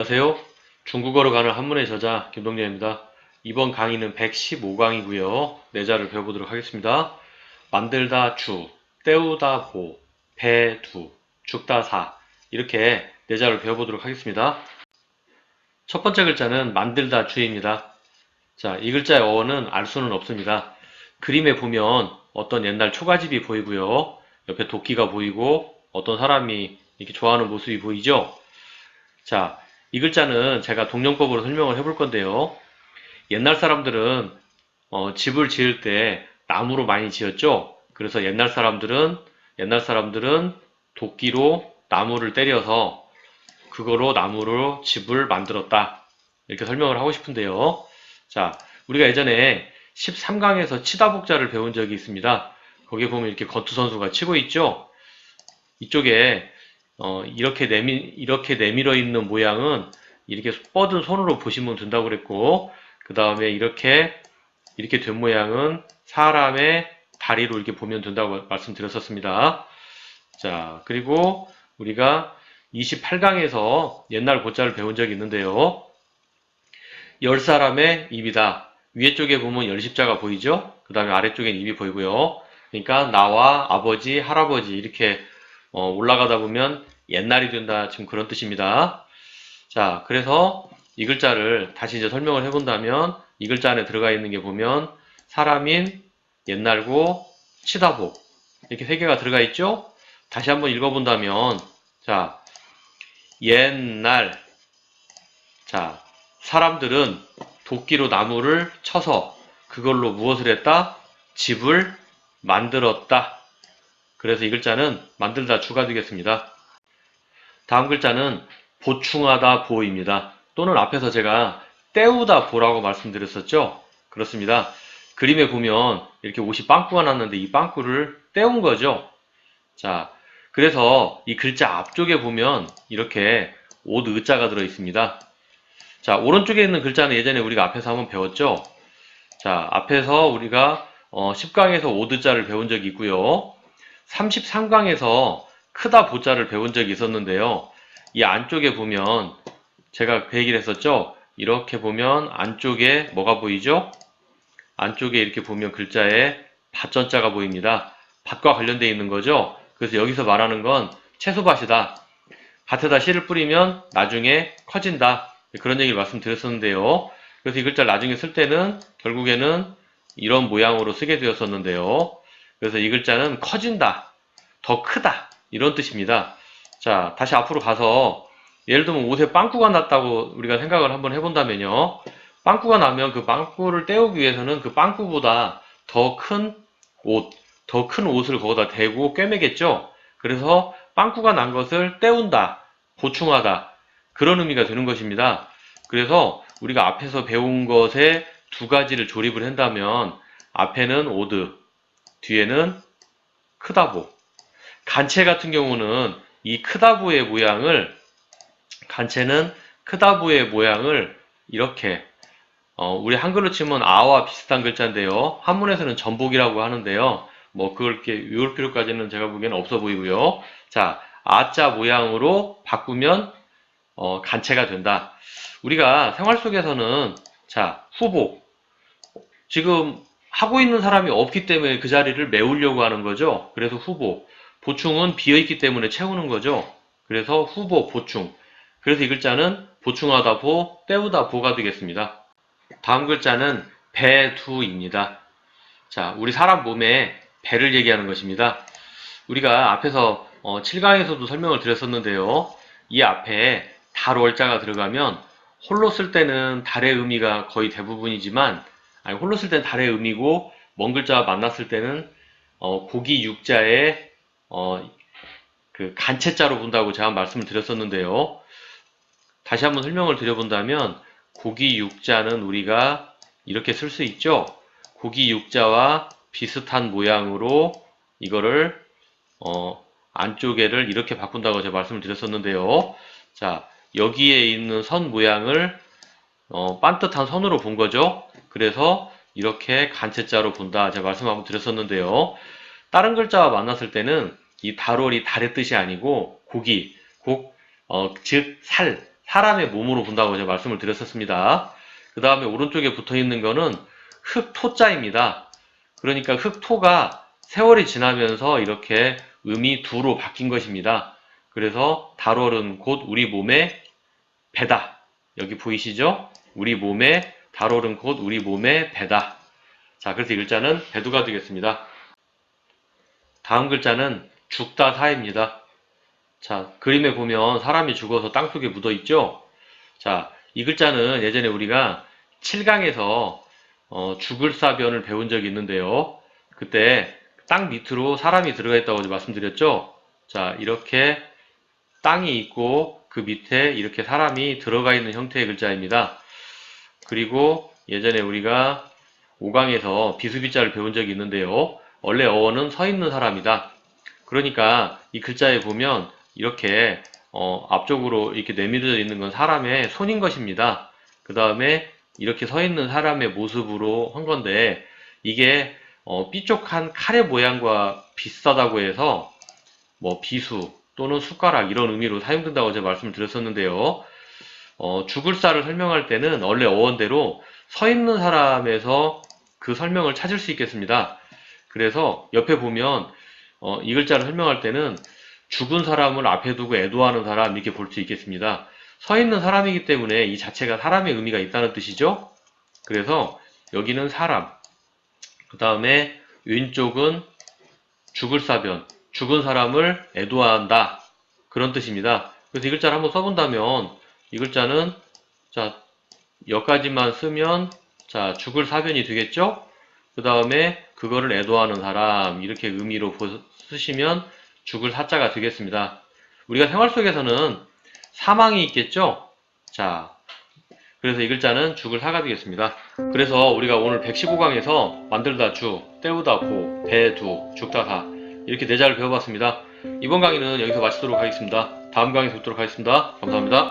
안녕하세요. 중국어로 가는 한문의 저자 김동렬입니다. 이번 강의는 115강이고요. 내자를 배워보도록 하겠습니다. 만들다 주, 때우다 보, 배두, 죽다 사 이렇게 내자를 배워보도록 하겠습니다. 첫 번째 글자는 만들다 주입니다. 자, 이 글자의 어원은 알 수는 없습니다. 그림에 보면 어떤 옛날 초가집이 보이고요. 옆에 도끼가 보이고 어떤 사람이 이렇게 좋아하는 모습이 보이죠? 자, 이 글자는 제가 동령법으로 설명을 해볼 건데요. 옛날 사람들은 집을 지을 때 나무로 많이 지었죠. 그래서 옛날 사람들은 도끼로 나무를 때려서 그거로 나무로 집을 만들었다. 이렇게 설명을 하고 싶은데요. 자, 우리가 예전에 13강에서 치다복자를 배운 적이 있습니다. 거기에 보면 이렇게 권투 선수가 치고 있죠. 이쪽에 이렇게 내밀어 있는 모양은 이렇게 뻗은 손으로 보시면 된다고 그랬고, 그 다음에 이렇게 된 모양은 사람의 다리로 이렇게 보면 된다고 말씀드렸었습니다. 자, 그리고 우리가 28강에서 옛날 고자를 배운 적이 있는데요. 열 사람의 입이다. 위에 쪽에 보면 열 십자가 보이죠? 그 다음에 아래쪽엔 입이 보이고요. 그러니까 나와 아버지, 할아버지 이렇게 올라가다 보면 옛날이 된다. 지금 그런 뜻입니다. 자, 그래서 이 글자를 다시 이제 설명을 해본다면 이 글자 안에 들어가 있는 게 보면 사람인, 옛날고, 치다복 이렇게 세 개가 들어가 있죠? 다시 한번 읽어본다면 자, 옛날 자, 사람들은 도끼로 나무를 쳐서 그걸로 무엇을 했다? 집을 만들었다. 그래서 이 글자는 만들다 주가 되겠습니다. 다음 글자는 보충하다 보입니다. 또는 앞에서 제가 때우다 보라고 말씀드렸었죠? 그렇습니다. 그림에 보면 이렇게 옷이 빵꾸가 났는데 이 빵꾸를 때운 거죠. 자, 그래서 이 글자 앞쪽에 보면 이렇게 옷 의자가 들어 있습니다. 자, 오른쪽에 있는 글자는 예전에 우리가 앞에서 한번 배웠죠? 자, 앞에서 우리가 10강에서 오드자를 배운 적이 있고요. 33강에서 크다 보자를 배운 적이 있었는데요. 이 안쪽에 보면 제가 그 얘기를 했었죠? 이렇게 보면 안쪽에 뭐가 보이죠? 안쪽에 이렇게 보면 글자에 밭전자가 보입니다. 밭과 관련되어 있는 거죠? 그래서 여기서 말하는 건 채소밭이다. 밭에다 씨를 뿌리면 나중에 커진다. 그런 얘기를 말씀드렸었는데요. 그래서 이 글자를 나중에 쓸 때는 결국에는 이런 모양으로 쓰게 되었었는데요. 그래서 이 글자는 커진다, 더 크다 이런 뜻입니다. 자, 다시 앞으로 가서 예를 들면 옷에 빵꾸가 났다고 우리가 생각을 한번 해본다면요. 빵꾸가 나면 그 빵꾸를 떼우기 위해서는 그 빵꾸보다 더 큰 옷을 거기다 대고 꿰매겠죠. 그래서 빵꾸가 난 것을 떼운다, 보충하다 그런 의미가 되는 것입니다. 그래서 우리가 앞에서 배운 것에 두 가지를 조립을 한다면 앞에는 오드, 뒤에는 크다보. 간체 같은 경우는 이 간체는 크다보의 모양을 이렇게 우리 한글로 치면 아와 비슷한 글자인데요. 한문에서는 전복이라고 하는데요. 뭐 그걸 이렇게 외울 필요까지는 제가 보기에는 없어 보이고요. 자, 아자 모양으로 바꾸면 간체가 된다. 우리가 생활 속에서는 자, 후보 지금 하고 있는 사람이 없기 때문에 그 자리를 메우려고 하는 거죠. 그래서 후보 보충은 비어있기 때문에 채우는 거죠. 그래서 후보 보충. 그래서 이 글자는 보충하다 보, 때우다 보가 되겠습니다. 다음 글자는 배두입니다. 자, 우리 사람 몸에 배를 얘기하는 것입니다. 우리가 앞에서 7강에서도 설명을 드렸었는데요. 이 앞에 달 월자가 들어가면 홀로 쓸 때는 달의 의미가 거의 대부분이지만 홀로 쓸 때는 달의 의미고 먼 글자와 만났을 때는 고기 육자의 그 간체자로 본다고 제가 말씀을 드렸었는데요. 다시 한번 설명을 드려본다면 고기 육자는 우리가 이렇게 쓸 수 있죠. 고기 육자와 비슷한 모양으로 이거를 안쪽에를 이렇게 바꾼다고 제가 말씀을 드렸었는데요. 자, 여기에 있는 선 모양을 반듯한 선으로 본 거죠. 그래서 이렇게 간체자로 본다 제가 말씀 한번 드렸었는데요. 다른 글자와 만났을 때는 이 달월이 달의 뜻이 아니고 고기, 즉 사람의 몸으로 본다고 제가 말씀을 드렸었습니다. 그 다음에 오른쪽에 붙어 있는 거는 흑토자입니다. 그러니까 흑토가 세월이 지나면서 이렇게 음이 두로 바뀐 것입니다. 그래서 달월은 곧 우리 몸의 배다. 여기 보이시죠? 우리 몸의 달월은 곧 우리 몸의 배다. 자, 그래서 이 글자는 배두가 되겠습니다. 다음 글자는 죽다사입니다. 자, 그림에 보면 사람이 죽어서 땅속에 묻어 있죠? 자, 이 글자는 예전에 우리가 7강에서 죽을사변을 배운 적이 있는데요. 그때 땅 밑으로 사람이 들어가 있다고 말씀드렸죠? 자, 이렇게 땅이 있고 그 밑에 이렇게 사람이 들어가 있는 형태의 글자입니다. 그리고 예전에 우리가 5강에서 비수비자를 배운 적이 있는데요. 원래 어원은 서 있는 사람이다. 그러니까 이 글자에 보면 이렇게 앞쪽으로 이렇게 내밀어져 있는 건 사람의 손인 것입니다. 그 다음에 이렇게 서 있는 사람의 모습으로 한 건데 이게 삐쪽한 카레 모양과 비슷하다고 해서 뭐 비수 또는 숟가락 이런 의미로 사용된다고 제가 말씀을 드렸었는데요. 죽을사를 설명할 때는 원래 어원대로 서 있는 사람에서 그 설명을 찾을 수 있겠습니다. 그래서 옆에 보면 이 글자를 설명할 때는 죽은 사람을 앞에 두고 애도하는 사람 이렇게 볼 수 있겠습니다. 서 있는 사람이기 때문에 이 자체가 사람의 의미가 있다는 뜻이죠. 그래서 여기는 사람, 그 다음에 왼쪽은 죽을사변, 죽은 사람을 애도한다 그런 뜻입니다. 그래서 이 글자를 한번 써본다면 이 글자는 자 여기까지만 쓰면 자 죽을사변이 되겠죠. 그 다음에 그거를 애도하는 사람 이렇게 의미로 쓰시면 죽을 사자가 되겠습니다. 우리가 생활 속에서는 사망이 있겠죠. 자 그래서 이 글자는 죽을 사가 되겠습니다. 그래서 우리가 오늘 115강에서 만들다 죽, 때우다 보, 배두, 죽다 사 이렇게 네 자를 배워봤습니다. 이번 강의는 여기서 마치도록 하겠습니다. 다음 강의에서 뵙도록 하겠습니다. 감사합니다.